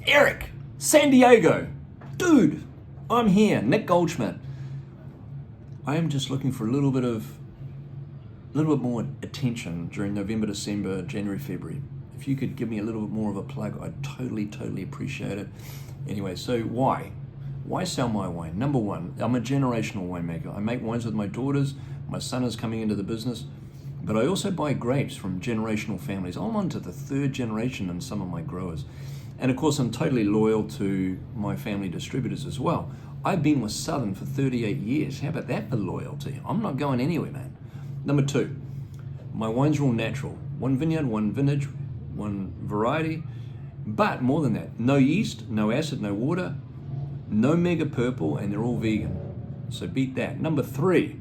Eric, San Diego. Dude, I'm here, Nick Goldschmidt. I am just looking for a little bit more attention during November, December, January, February. If you could give me a little bit more of a plug, I'd totally appreciate it. Anyway, so why? Why sell my wine? Number one, I'm a generational winemaker. I make wines with my daughters. My son is coming into the business. But I also buy grapes from generational families. I'm on to the third generation in some of my growers. And of course, I'm totally loyal to my family distributors as well. I've been with Southern for 38 years. How about that for loyalty? I'm not going anywhere, man. Number two, my wines are all natural. One vineyard, one vintage, one variety. But more than that, no yeast, no acid, no water, no mega purple, and they're all vegan. So beat that. Number three,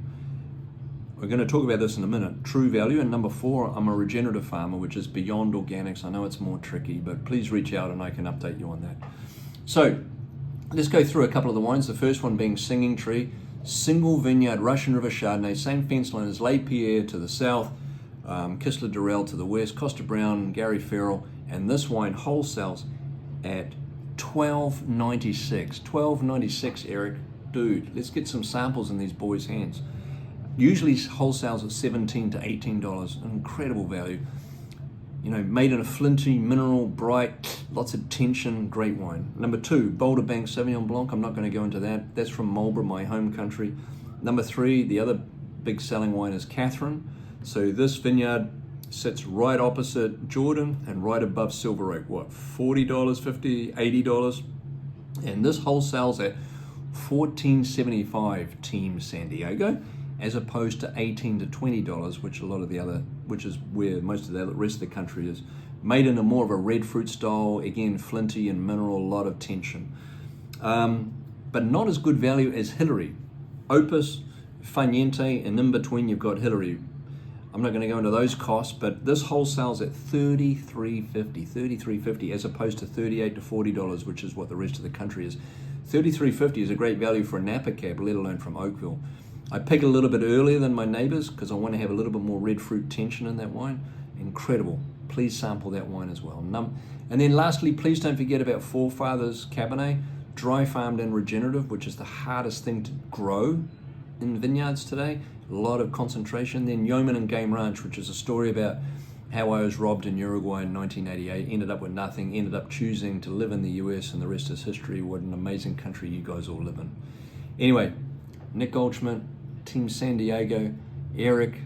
we're going to talk about this in a minute, true value. And number four, I'm a regenerative farmer, which is beyond organics. I know it's more tricky, but please reach out and I can update you on that. So let's go through a couple of the wines. The first one being Singing Tree, single vineyard, Russian River Chardonnay, same fence line as Les Pierre to the south, Kistler Durrell to the west, Costa Brown, Gary Farrell, and this wine wholesales at $12.96. $12.96, Eric. Dude, let's get some samples in these boys' hands. Usually wholesales at $17 to $18, an incredible value. You know, made in a flinty, mineral, bright, lots of tension, great wine. Number two, Boulder Bank Sauvignon Blanc. I'm not going to go into that. That's from Marlborough, my home country. Number three, the other big selling wine is Catherine. So this vineyard sits right opposite Jordan and right above Silver Oak. What, $40, $50, $80? And this wholesales at $14.75 Team San Diego, as opposed to $18 to $20, which is where most of the rest of the country is. Made in a more of a red fruit style, again, flinty and mineral, a lot of tension. But not as good value as Hillary. Opus, Faniente, and in between you've got Hillary. I'm not going to go into those costs, but this wholesales at $33.50 as opposed to $38 to $40, which is what the rest of the country is. $33.50 is a great value for a Napa Cab, let alone from Oakville. I pick a little bit earlier than my neighbors because I want to have a little bit more red fruit tension in that wine. Incredible. Please sample that wine as well. And then lastly, please don't forget about Forefathers Cabernet, dry farmed and regenerative, which is the hardest thing to grow in vineyards today. A lot of concentration. Then Yeoman and Game Ranch, which is a story about how I was robbed in Uruguay in 1988, ended up with nothing, ended up choosing to live in the US, and the rest is history. What an amazing country you guys all live in. Anyway, Nick Goldschmidt, Team San Diego, Eric,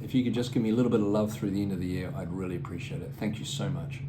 if you could just give me a little bit of love through the end of the year, I'd really appreciate it. Thank you so much.